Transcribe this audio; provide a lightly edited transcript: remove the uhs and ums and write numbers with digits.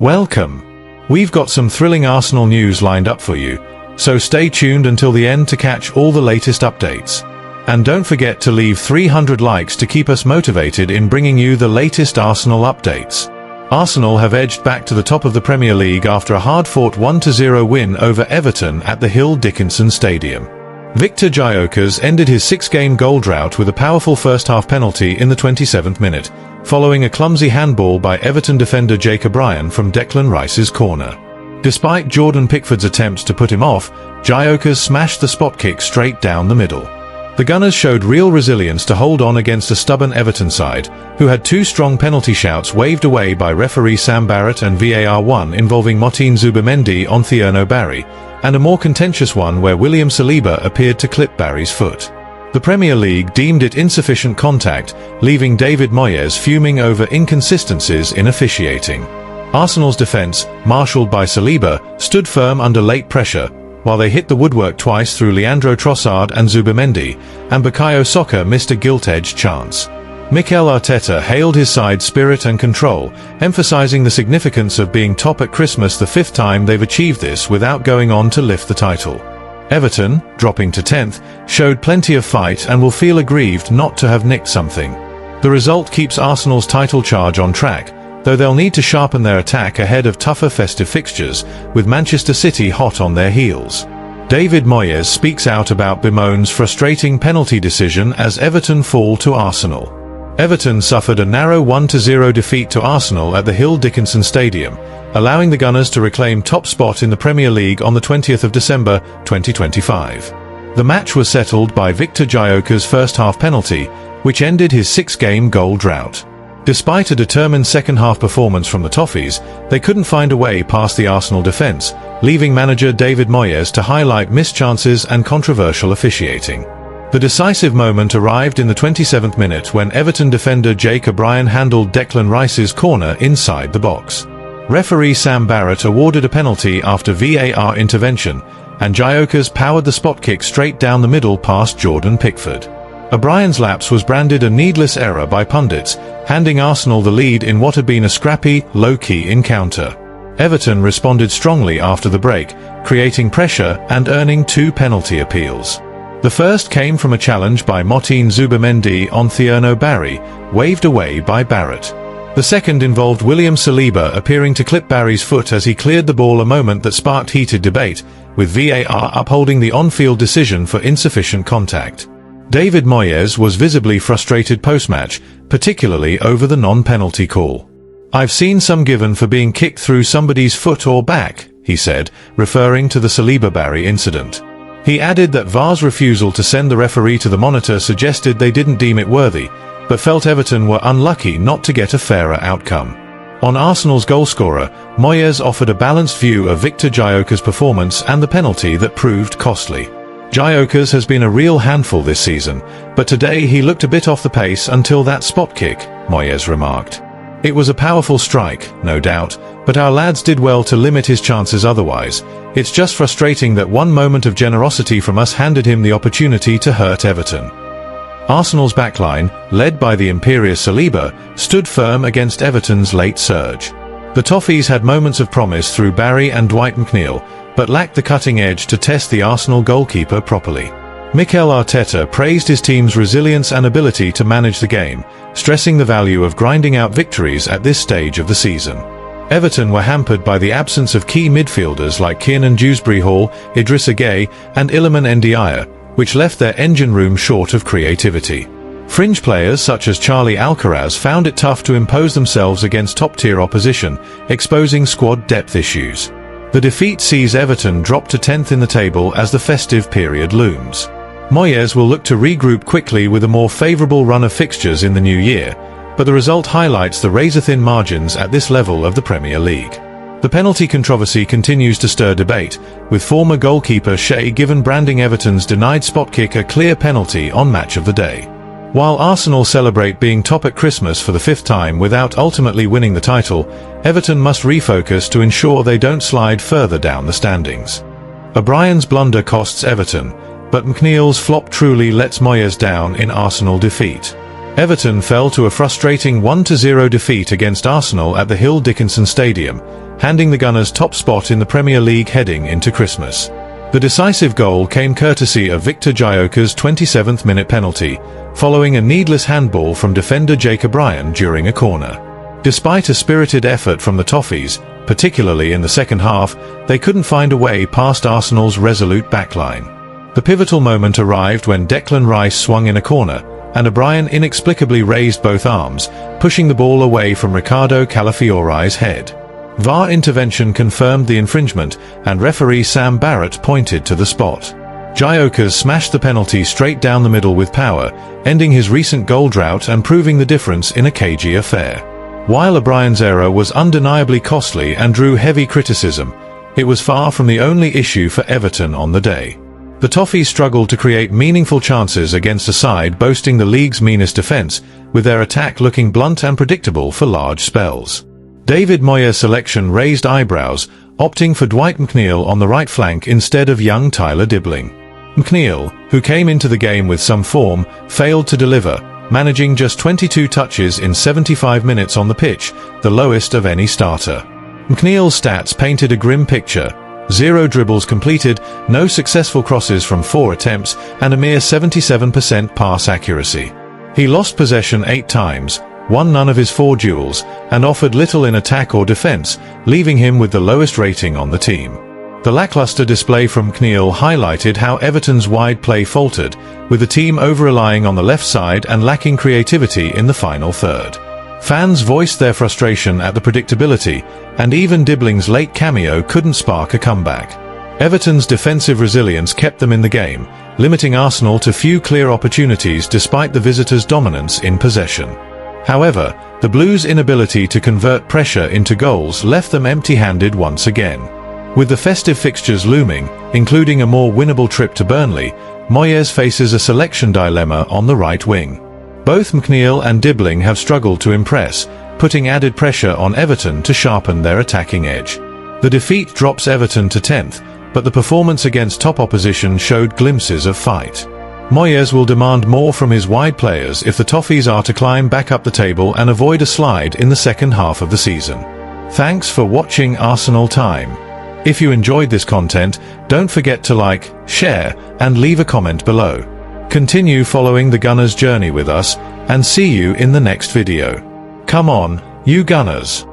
Welcome. We've got some thrilling Arsenal news lined up for you, so stay tuned until the end to catch all the latest updates. And don't forget to leave 300 likes to keep us motivated in bringing you the latest Arsenal updates. Arsenal have edged back to the top of the Premier League after a hard-fought 1-0 win over Everton at the Hill Dickinson Stadium. Victor Gyökeres ended his 6-game goal drought with a powerful first-half penalty in the 27th minute, following a clumsy handball by Everton defender Gyökeres from Declan Rice's corner. Despite Jordan Pickford's attempts to put him off, Gyökeres smashed the spot kick straight down the middle. The Gunners showed real resilience to hold on against a stubborn Everton side, who had two strong penalty shouts waved away by referee Sam Barrett and VAR one involving Martin Zubimendi on Thierno Barry, and a more contentious one where William Saliba appeared to clip Barry's foot. The Premier League deemed it insufficient contact, leaving David Moyes fuming over inconsistencies in officiating. Arsenal's defence, marshalled by Saliba, stood firm under late pressure, while they hit the woodwork twice through Leandro Trossard and Zubimendi, and Bukayo Saka missed a gilt-edged chance. Mikel Arteta hailed his side's spirit and control, emphasising the significance of being top at Christmas, the 5th time they've achieved this without going on to lift the title. Everton, dropping to 10th, showed plenty of fight and will feel aggrieved not to have nicked something. The result keeps Arsenal's title charge on track, though they'll need to sharpen their attack ahead of tougher festive fixtures, with Manchester City hot on their heels. David Moyes speaks out about bemoans frustrating penalty decision as Everton fall to Arsenal. Everton suffered a narrow 1-0 defeat to Arsenal at the Hill Dickinson Stadium, allowing the Gunners to reclaim top spot in the Premier League on the 20th of December 2025. The match was settled by Victor Gyökeres' first-half penalty, which ended his 6-game goal drought. Despite a determined second-half performance from the Toffees, they couldn't find a way past the Arsenal defence, leaving manager David Moyes to highlight missed chances and controversial officiating. The decisive moment arrived in the 27th minute when Everton defender Gyökeres handled Declan Rice's corner inside the box. Referee Sam Barrett awarded a penalty after VAR intervention, and Gyökeres powered the spot kick straight down the middle past Jordan Pickford. O'Brien's lapse was branded a needless error by pundits, handing Arsenal the lead in what had been a scrappy, low-key encounter. Everton responded strongly after the break, creating pressure and earning 2 penalty appeals. The first came from a challenge by Martin Zubimendi on Thierno Barry, waved away by Barrett. The second involved William Saliba appearing to clip Barry's foot as he cleared the ball, a moment that sparked heated debate, with VAR upholding the on-field decision for insufficient contact. David Moyes was visibly frustrated post-match, particularly over the non-penalty call. "I've seen some given for being kicked through somebody's foot or back," he said, referring to the Saliba-Barry incident. He added that VAR's refusal to send the referee to the monitor suggested they didn't deem it worthy, but felt Everton were unlucky not to get a fairer outcome. On Arsenal's goalscorer, Moyes offered a balanced view of Victor Gyökeres' performance and the penalty that proved costly. Gyökeres has been a real handful this season, but today he looked a bit off the pace until that spot kick, Moyes remarked. "It was a powerful strike, no doubt, but our lads did well to limit his chances otherwise. It's just frustrating that one moment of generosity from us handed him the opportunity to hurt Everton." Arsenal's backline, led by the imperious Saliba, stood firm against Everton's late surge. The Toffees had moments of promise through Barry and Dwight McNeil, but lacked the cutting edge to test the Arsenal goalkeeper properly. Mikel Arteta praised his team's resilience and ability to manage the game, stressing the value of grinding out victories at this stage of the season. Everton were hampered by the absence of key midfielders like Kiernan Dewsbury-Hall, Idrissa Gueye, and Iliman Ndiaye, which left their engine room short of creativity. Fringe players such as Charlie Alcaraz found it tough to impose themselves against top-tier opposition, exposing squad depth issues. The defeat sees Everton drop to 10th in the table as the festive period looms. Moyes will look to regroup quickly with a more favourable run of fixtures in the new year, but the result highlights the razor-thin margins at this level of the Premier League. The penalty controversy continues to stir debate, with former goalkeeper Shay Given branding Everton's denied spot kick a clear penalty on Match of the Day. While Arsenal celebrate being top at Christmas for the 5th time without ultimately winning the title, Everton must refocus to ensure they don't slide further down the standings. O'Brien's blunder costs Everton, but McNeil's flop truly lets Moyes down in Arsenal defeat. Everton fell to a frustrating 1-0 defeat against Arsenal at the Hill Dickinson Stadium, handing the Gunners top spot in the Premier League heading into Christmas. The decisive goal came courtesy of Victor Gyökeres' 27th minute penalty, following a needless handball from defender Gyökeres during a corner. Despite a spirited effort from the Toffees, particularly in the second half, they couldn't find a way past Arsenal's resolute backline. The pivotal moment arrived when Declan Rice swung in a corner, and O'Brien inexplicably raised both arms, pushing the ball away from Ricardo Calafiore's head. VAR intervention confirmed the infringement, and referee Sam Barrett pointed to the spot. Gyökeres smashed the penalty straight down the middle with power, ending his recent goal drought and proving the difference in a cagey affair. While O'Brien's error was undeniably costly and drew heavy criticism, it was far from the only issue for Everton on the day. The Toffees struggled to create meaningful chances against a side boasting the league's meanest defence, with their attack looking blunt and predictable for large spells. David Moyes' selection raised eyebrows, opting for Dwight McNeil on the right flank instead of young Tyler Dibbling. McNeil, who came into the game with some form, failed to deliver, managing just 22 touches in 75 minutes on the pitch, the lowest of any starter. McNeil's stats painted a grim picture: 0 dribbles completed, no successful crosses from 4 attempts, and a mere 77% pass accuracy. He lost possession 8 times, won none of his 4 duels, and offered little in attack or defence, leaving him with the lowest rating on the team. The lackluster display from McNeil highlighted how Everton's wide play faltered, with the team over-relying on the left side and lacking creativity in the final third. Fans voiced their frustration at the predictability, and even Dibbling's late cameo couldn't spark a comeback. Everton's defensive resilience kept them in the game, limiting Arsenal to few clear opportunities despite the visitors' dominance in possession. However, the Blues' inability to convert pressure into goals left them empty-handed once again. With the festive fixtures looming, including a more winnable trip to Burnley, Moyes faces a selection dilemma on the right wing. Both McNeil and Dibbling have struggled to impress, putting added pressure on Everton to sharpen their attacking edge. The defeat drops Everton to 10th, but the performance against top opposition showed glimpses of fight. Moyes will demand more from his wide players if the Toffees are to climb back up the table and avoid a slide in the second half of the season. Thanks for watching Arsenal Time. If you enjoyed this content, don't forget to like, share, and leave a comment below. Continue following the Gunners' journey with us, and see you in the next video. Come on, you Gunners!